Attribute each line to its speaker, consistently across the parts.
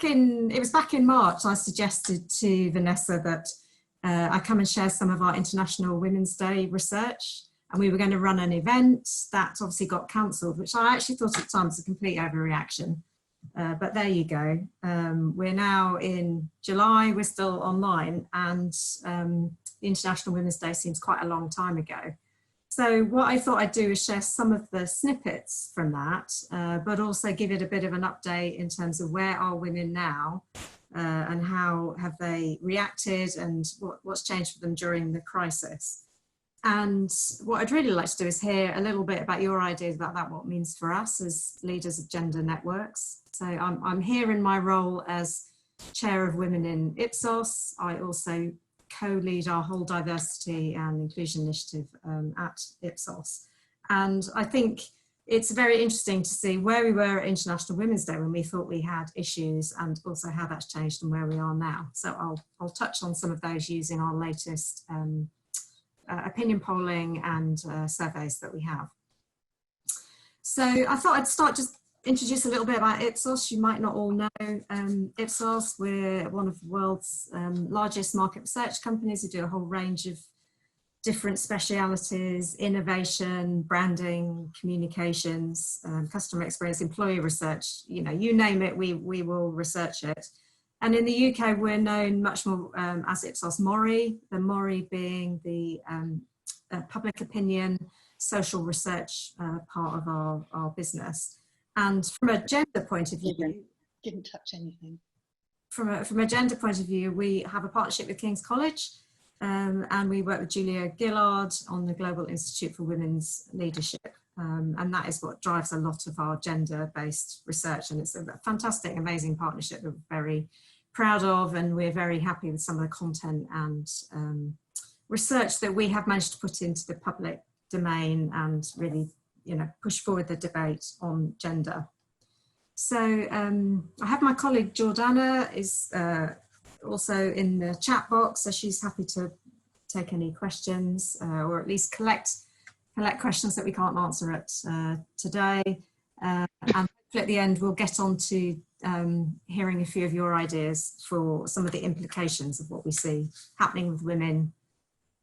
Speaker 1: it was back in March, I suggested to Vanessa that I come and share some of our International Women's Day research, and we were going to run an event that obviously got cancelled, which I actually thought at the time was a complete overreaction. But there you go. We're now in July, we're still online, and the International Women's Day seems quite a long time ago. So what I thought I'd do is share some of the snippets from that, but also give it a bit of an update in terms of where are women now, and how have they reacted, and what's changed for them during the crisis. And what I'd really like to do is hear a little bit about your ideas about that, what it means for us as leaders of gender networks. So I'm here in my role as chair of Women in Ipsos. I also co-lead our whole diversity and inclusion initiative at Ipsos. And I think it's very interesting to see where we were at International Women's Day when we thought we had issues, and also how that's changed and where we are now. So I'll touch on some of those using our latest opinion polling and surveys that we have. So I thought I'd start just introduce a little bit about Ipsos. You might not all know Ipsos. We're one of the world's largest market research companies. We do a whole range of different specialities: innovation, branding, communications, customer experience, employee research. You know, you name it, we will research it. And in the UK, we're known much more as Ipsos MORI, the MORI being the public opinion, social research part of our business. And from a gender point of view,
Speaker 2: didn't touch anything.
Speaker 1: From a gender point of view, we have a partnership with King's College, and we work with Julia Gillard on the Global Institute for Women's Leadership. And that is what drives a lot of our gender-based research. And it's a fantastic, amazing partnership that we're very proud of, and we're very happy with some of the content and research that we have managed to put into the public domain and really, you know, push forward the debate on gender. So I have my colleague Jordana is also in the chat box, so she's happy to take any questions or at least collect questions that we can't answer at today. And hopefully at the end we'll get on to hearing a few of your ideas for some of the implications of what we see happening with women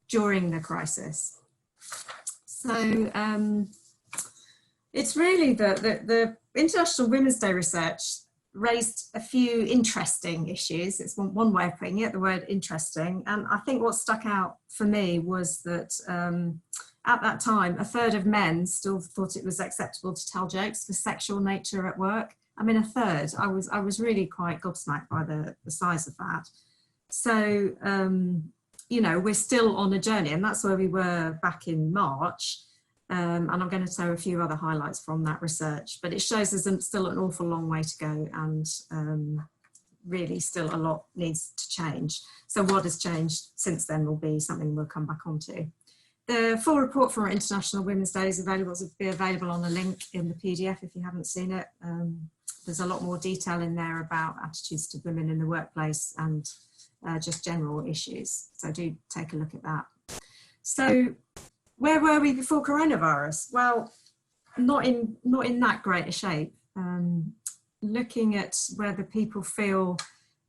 Speaker 1: during the crisis. So it's really the International Women's Day research raised a few interesting issues. It's one way of putting it, the word interesting. And I think what stuck out for me was that at that time, a third of men still thought it was acceptable to tell jokes for sexual nature at work. I mean, a third. I was really quite gobsmacked by the size of that. So, you know, we're still on a journey, and that's where we were back in March. And I'm going to show a few other highlights from that research, but it shows there's still an awful long way to go, and really still a lot needs to change. So what has changed since then will be something we'll come back onto. The full report for International Women's Day is available, will be available on a link in the PDF if you haven't seen it. There's a lot more detail in there about attitudes to women in the workplace and just general issues. So do take a look at that. So where were we before coronavirus? Well, not in that great a shape. Looking at whether people feel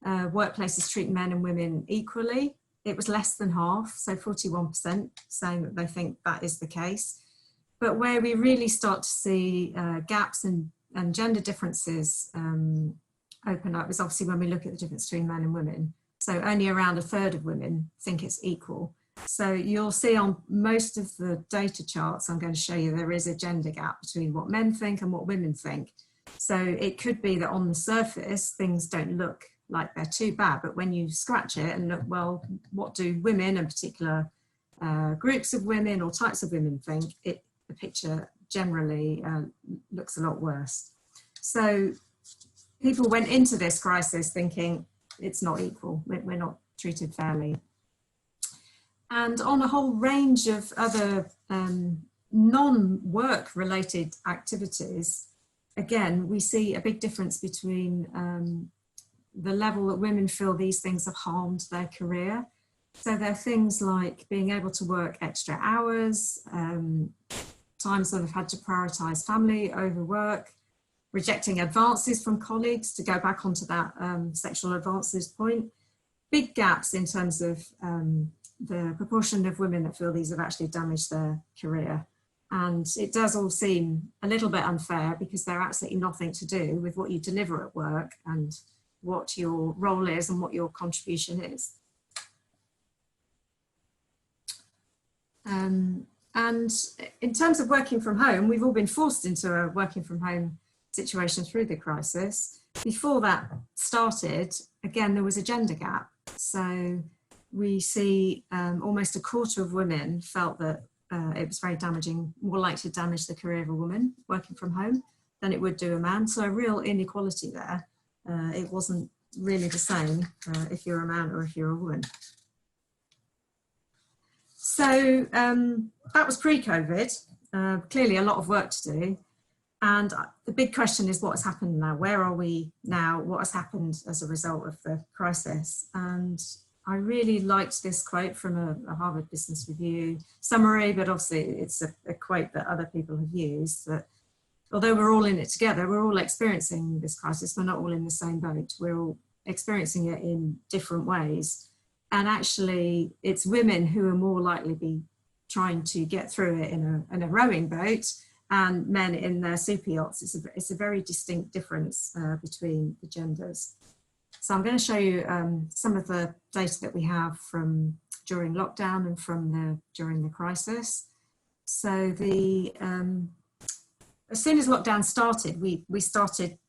Speaker 1: workplaces treat men and women equally, it was less than half, so 41% saying that they think that is the case. But where we really start to see gaps and gender differences open up is obviously when we look at the difference between men and women. So only around a third of women think it's equal. So you'll see on most of the data charts I'm going to show you, there is a gender gap between what men think and what women think. So it could be that on the surface, things don't look like they're too bad, but when you scratch it and look, well, what do women and particular groups of women or types of women think, the picture generally looks a lot worse. So people went into this crisis thinking it's not equal, we're not treated fairly. And on a whole range of other non-work related activities, again, we see a big difference between the level that women feel these things have harmed their career. So there are things like being able to work extra hours, times when they've had to prioritise family over work, rejecting advances from colleagues, to go back onto that sexual advances point. Big gaps in terms of the proportion of women that feel these have actually damaged their career. And it does all seem a little bit unfair because they're absolutely nothing to do with what you deliver at work and what your role is and what your contribution is. And in terms of working from home, we've all been forced into a working from home situation through the crisis. Before that started, again, there was a gender gap. So we see almost a quarter of women felt that it was very damaging, more likely to damage the career of a woman working from home than it would do a man. So a real inequality there. It wasn't really the same if you're a man or if you're a woman. So that was pre-COVID, clearly a lot of work to do. And the big question is what has happened now? Where are we now? What has happened as a result of the crisis? And I really liked this quote from a Harvard Business Review summary, but obviously it's a quote that other people have used, that although we're all in it together, we're all experiencing this crisis, we're not all in the same boat. We're all experiencing it in different ways. And actually it's women who are more likely to be trying to get through it in a rowing boat, and men in their super yachts. It's a very distinct difference between the genders. So I'm going to show you some of the data that we have from during lockdown and from during the crisis. So as soon as lockdown started, we started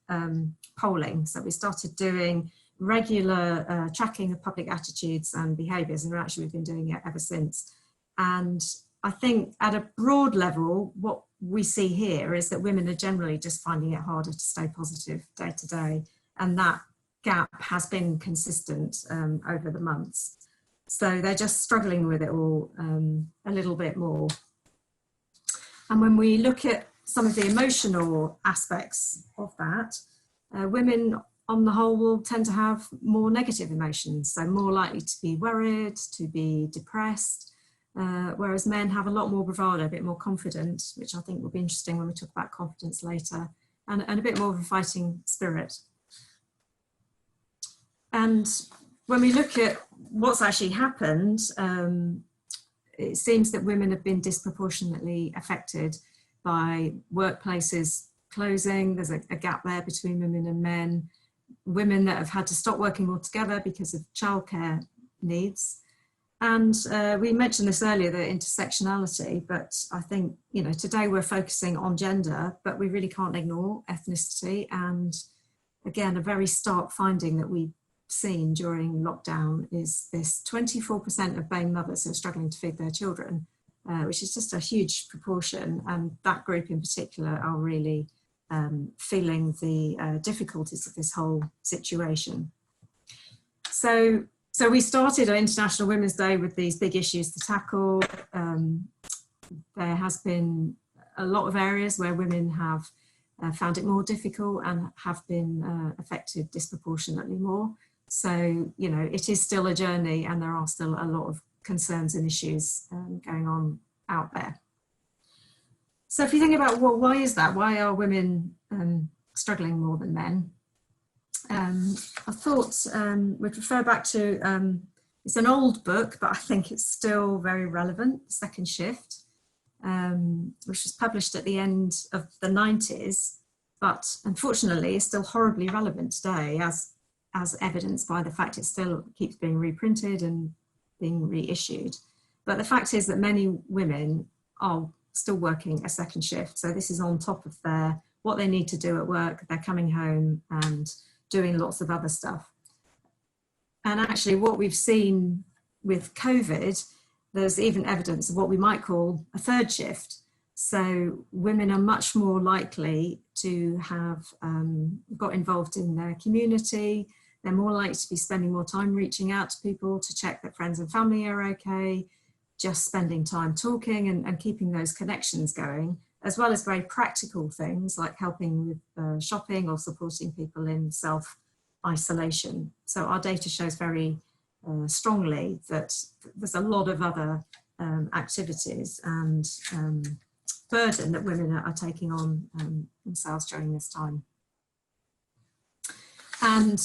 Speaker 1: polling. So we started doing regular tracking of public attitudes and behaviours, and we've been doing it ever since. And I think at a broad level, what we see here is that women are generally just finding it harder to stay positive day to day, and that gap has been consistent over the months. So they're just struggling with it all a little bit more. And when we look at some of the emotional aspects of that, women on the whole will tend to have more negative emotions, so more likely to be worried, to be depressed, whereas men have a lot more bravado, a bit more confident, which I think will be interesting when we talk about confidence later, and a bit more of a fighting spirit. And when we look at what's actually happened, it seems that women have been disproportionately affected by workplaces closing. There's a gap there between women and men. Women that have had to stop working altogether because of childcare needs. And we mentioned this earlier, the intersectionality, but I think, you know, today we're focusing on gender, but we really can't ignore ethnicity. And again, a very stark finding that we've seen during lockdown is this 24% of BAME mothers who are struggling to feed their children, which is just a huge proportion. And that group in particular are really feeling the difficulties of this whole situation. So we started on International Women's Day with these big issues to tackle. There has been a lot of areas where women have found it more difficult and have been affected disproportionately more. So, you know, it is still a journey, and there are still a lot of concerns and issues going on out there. So if you think about, well, why is that? Why are women struggling more than men? I thought we'd refer back to, it's an old book, but I think it's still very relevant, Second Shift, which was published at the end of the 90s, but unfortunately is still horribly relevant today, as evidenced by the fact it still keeps being reprinted and being reissued. But the fact is that many women are still working a second shift. So this is on top of what they need to do at work. They're coming home and doing lots of other stuff. And actually what we've seen with COVID, there's even evidence of what we might call a third shift. So women are much more likely to have got involved in their community. They're more likely to be spending more time reaching out to people to check that friends and family are okay, just spending time talking and keeping those connections going, as well as very practical things like helping with shopping or supporting people in self-isolation. So our data shows very strongly that there's a lot of other activities and burden that women are taking on themselves during this time. And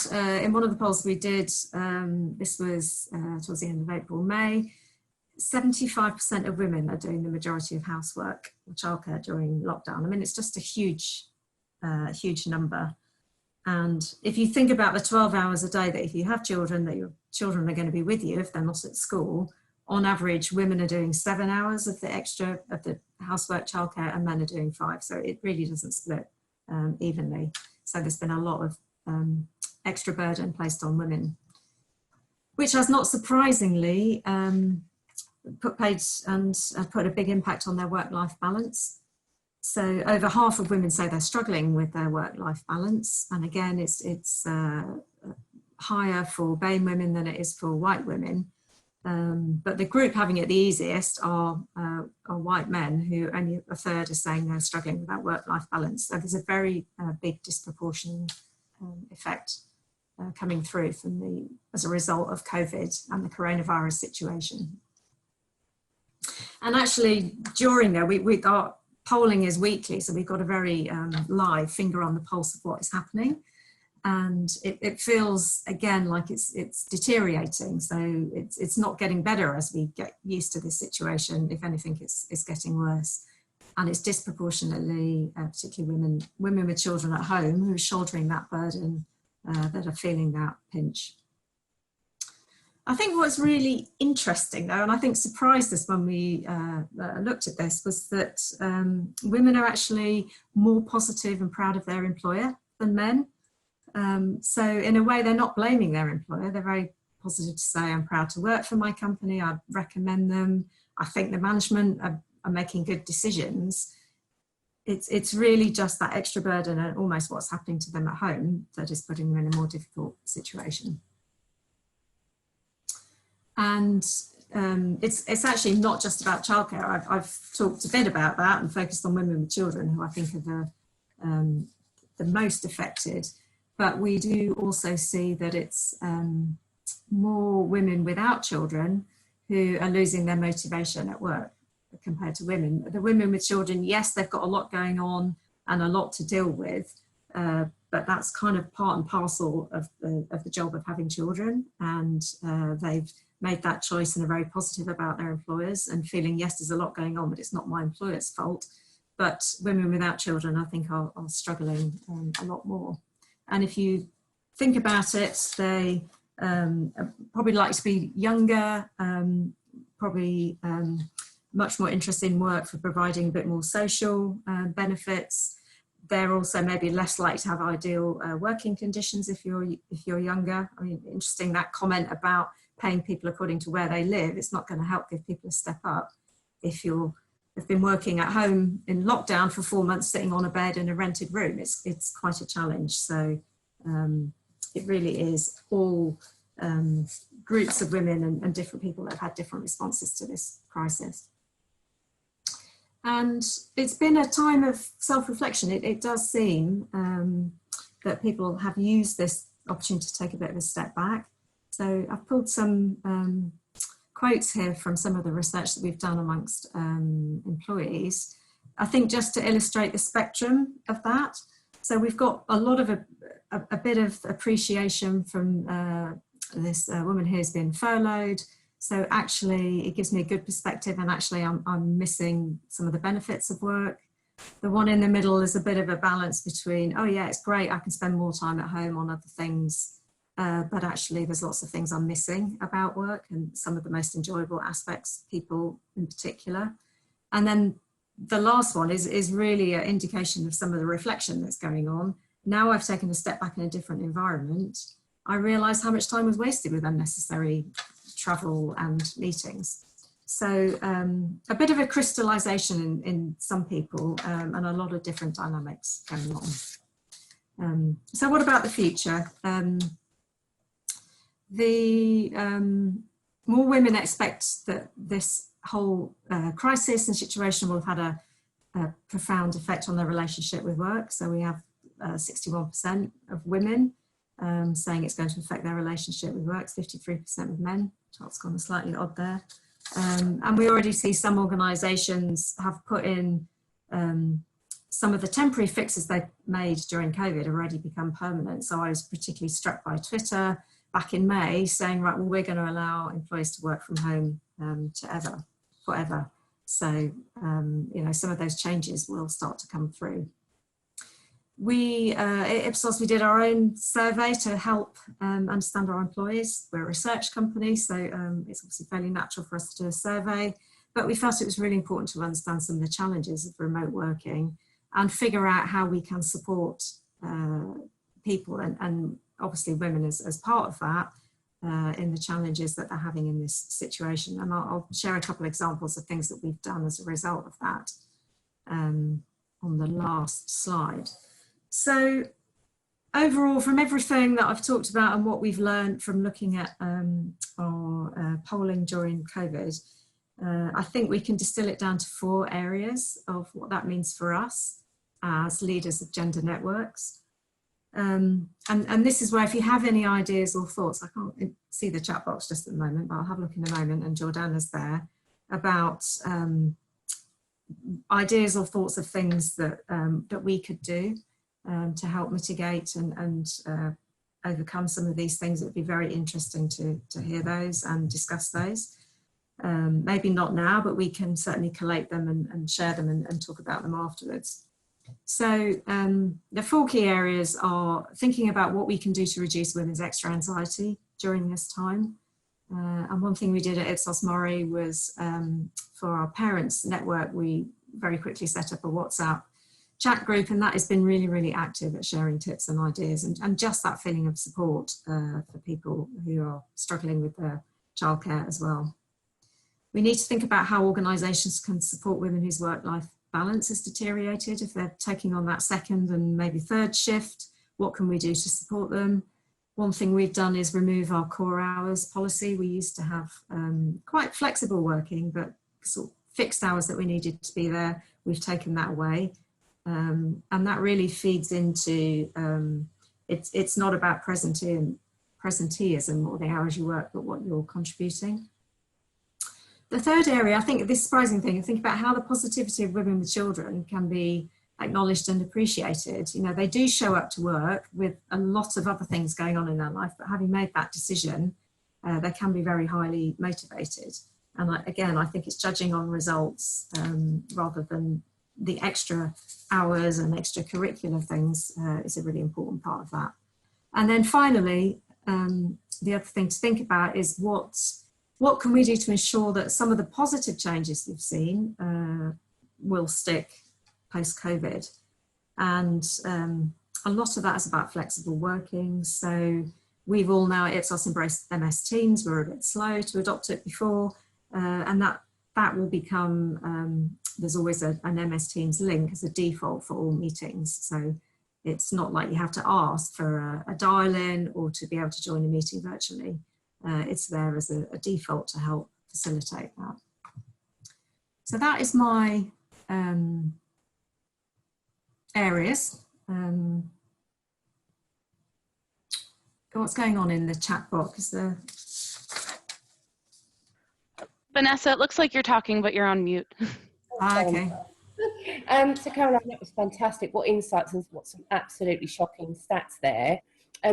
Speaker 1: in one of the polls we did, this was towards the end of April, May, 75% of women are doing the majority of housework or childcare during lockdown. I mean, it's just a huge, huge number. And if you think about the 12 hours a day that if you have children, that your children are going to be with you if they're not at school, on average, women are doing 7 hours of the extra of the housework, childcare, and men are doing 5. So it really doesn't split evenly. So there's been a lot of extra burden placed on women, which has not surprisingly put a big impact on their work-life balance. So over half of women say they're struggling with their work-life balance. And again, it's higher for BAME women than it is for white women. But the group having it the easiest are white men, who only a third are saying they're struggling with that work-life balance. So there's a very big disproportionate effect coming through as a result of COVID and the coronavirus situation. And actually, during there, our polling is weekly, so we've got a very live finger on the pulse of what is happening. And it feels, again, like it's deteriorating. So it's not getting better as we get used to this situation. If anything, it's getting worse. And it's disproportionately, particularly women with children at home, who are shouldering that burden, that are feeling that pinch. I think what's really interesting, though, and I think surprised us when we looked at this, was that women are actually more positive and proud of their employer than men. So in a way, they're not blaming their employer. They're very positive to say, I'm proud to work for my company. I recommend them. I think the management are making good decisions. It's really just that extra burden and almost what's happening to them at home that is putting them in a more difficult situation. And it's actually not just about childcare. I've talked a bit about that and focused on women with children, who I think are the most affected. But we do also see that it's more women without children who are losing their motivation at work compared to women. The women with children, yes, they've got a lot going on and a lot to deal with, but that's kind of part and parcel of the job of having children. And they've made that choice and are very positive about their employers and feeling, yes, there's a lot going on, but it's not my employer's fault. But women without children, I think, are struggling a lot more. And if you think about it, they probably like to be younger, probably much more interested in work for providing a bit more social benefits. They're also maybe less likely to have ideal working conditions if you're younger. I mean, interesting, that comment about paying people according to where they live. It's not going to help give people a step up if you've been working at home in lockdown for 4 months, sitting on a bed in a rented room. It's quite a challenge. So it really is all groups of women and different people that have had different responses to this crisis. And it's been a time of self-reflection. It does seem that people have used this opportunity to take a bit of a step back. So I've pulled some quotes here from some of the research that we've done amongst employees, I think, just to illustrate the spectrum of that. So we've got a lot of a bit of appreciation from this woman who's been furloughed. So actually it gives me a good perspective, and actually I'm missing some of the benefits of work. The one in the middle is a bit of a balance between, oh yeah, it's great, I can spend more time at home on other things, but actually there's lots of things I'm missing about work and some of the most enjoyable aspects, people in particular. And then the last one is really an indication of some of the reflection that's going on. Now I've taken a step back in a different environment, I realised how much time was wasted with unnecessary travel and meetings. So a bit of a crystallization in some people, and a lot of different dynamics going on. So what about the future? More women expect that this whole crisis and situation will have had a profound effect on their relationship with work. So we have 61% of women saying it's going to affect their relationship with work, 53% of men. Chart's gone slightly odd there. And we already see some organisations have put in some of the temporary fixes they made during COVID have already become permanent. So I was particularly struck by Twitter back in May saying, right, well, we're going to allow employees to work from home forever. So, you know, some of those changes will start to come through. We, at Ipsos, we did our own survey to help understand our employees. We're a research company, so it's obviously fairly natural for us to do a survey, but we felt it was really important to understand some of the challenges of remote working and figure out how we can support people and obviously women as part of that in the challenges that they're having in this situation. And I'll share a couple of examples of things that we've done as a result of that on the last slide. So overall, from everything that I've talked about and what we've learned from looking at our polling during COVID, I think we can distill it down to 4 areas of what that means for us as leaders of gender networks. And this is where, if you have any ideas or thoughts, I can't see the chat box just at the moment, but I'll have a look in a moment, and Jordana's there, about ideas or thoughts of things that, that we could do to help mitigate and overcome some of these things. It would be very interesting to hear those and discuss those. Maybe not now, but we can certainly collate them and share them and talk about them afterwards. So the 4 key areas are thinking about what we can do to reduce women's extra anxiety during this time. And one thing we did at Ipsos MORI was for our parents network, we very quickly set up a WhatsApp chat group, and that has been really, really active at sharing tips and ideas and just that feeling of support for people who are struggling with their childcare as well. We need to think about how organisations can support women whose work-life balance has deteriorated. If they're taking on that 2nd and maybe 3rd shift, what can we do to support them? One thing we've done is remove our core hours policy. We used to have quite flexible working, but sort of fixed hours that we needed to be there. We've taken that away. And that really feeds into, it's not about presenteeism or the hours you work, but what you're contributing. The 3rd area, I think this surprising thing, think about how the positivity of women with children can be acknowledged and appreciated. You know, they do show up to work with a lot of other things going on in their life, but having made that decision, they can be very highly motivated. And again, I think it's judging on results rather than the extra hours and extracurricular things is a really important part of that. And then finally, the other thing to think about is what can we do to ensure that some of the positive changes we've seen will stick post-COVID? And a lot of that is about flexible working. So we've all now at Ipsos embraced MS Teams. We were a bit slow to adopt it before, and that will become, there's always an MS Teams link as a default for all meetings. So it's not like you have to ask for a dial-in or to be able to join a meeting virtually. It's there as a default to help facilitate that. So that is my areas. What's going on in the chat box? Is there...
Speaker 2: Vanessa, it looks like you're talking, but you're on mute.
Speaker 1: Okay.
Speaker 3: So Caroline, that was fantastic. What insights and what some absolutely shocking stats there.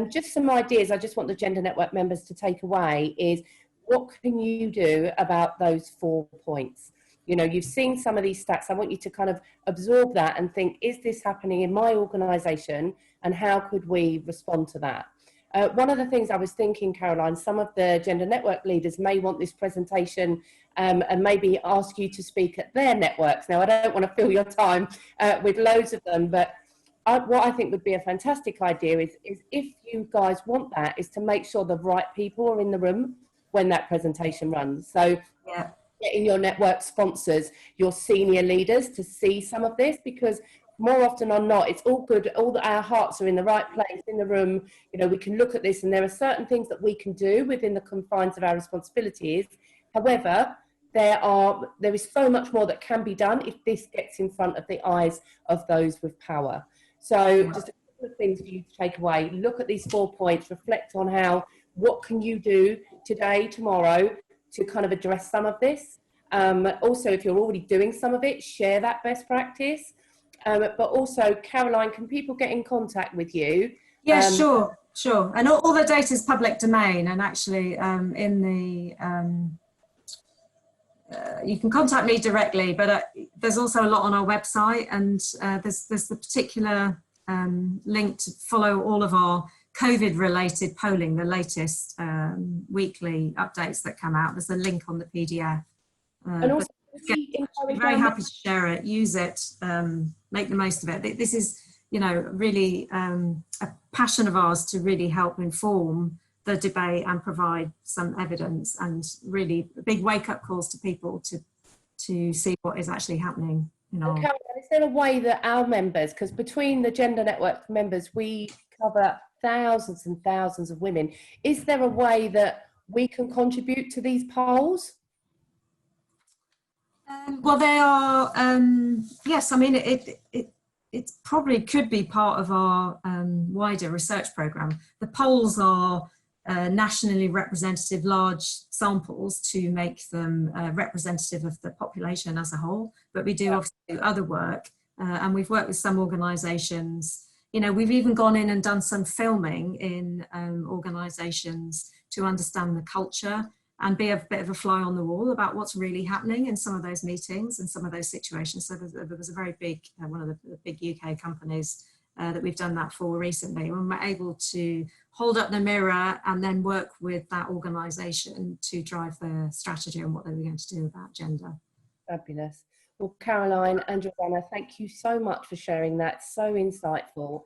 Speaker 3: Just some ideas I just want the Gender Network members to take away is, what can you do about those 4 points? You know, you've seen some of these stats. I want you to kind of absorb that and think, is this happening in my organisation, and how could we respond to that? One of the things I was thinking, Caroline, some of the Gender Network leaders may want this presentation and maybe ask you to speak at their networks. Now, I don't want to fill your time with loads of them, but what I think would be a fantastic idea is if you guys want that, is to make sure the right people are in the room when that presentation runs. So
Speaker 1: yeah,
Speaker 3: getting your network sponsors, your senior leaders to see some of this, because more often than not, it's all good. All our hearts are in the right place in the room. You know, we can look at this, and there are certain things that we can do within the confines of our responsibilities. However, there is so much more that can be done if this gets in front of the eyes of those with power. So just a couple of things for you to take away. Look at these 4 points, reflect on what can you do today, tomorrow, to kind of address some of this. Also, if you're already doing some of it, share that best practice. but also, Caroline, can people get in contact with you?
Speaker 1: Yeah, sure. And all the data is public domain, and actually in the you can contact me directly, but there's also a lot on our website, and there's the particular link to follow all of our COVID related polling, the latest weekly updates that come out. There's a link on the PDF.
Speaker 3: And also,
Speaker 1: I'm very happy to share it, use it, make the most of it. This is, you know, really a passion of ours to really help inform the debate and provide some evidence, and really big wake-up calls to people to see what is actually happening. You know,
Speaker 3: Caroline, is there a way that our members, because between the Gender Network members, we cover thousands and thousands of women, is there a way that we can contribute to these polls?
Speaker 1: Well, they are, yes, I mean, it probably could be part of our wider research programme. The polls are nationally representative, large samples to make them representative of the population as a whole, but we do obviously do other work, and we've worked with some organisations. You know, we've even gone in and done some filming in organisations to understand the culture and be a bit of a fly on the wall about what's really happening in some of those meetings and some of those situations. So there was a very big, one of the big UK companies that we've done that for recently, when we're able to hold up the mirror and then work with that organisation to drive their strategy on what they were going to do about gender.
Speaker 3: Fabulous. Well, Caroline and Jordana, thank you so much for sharing that. So insightful.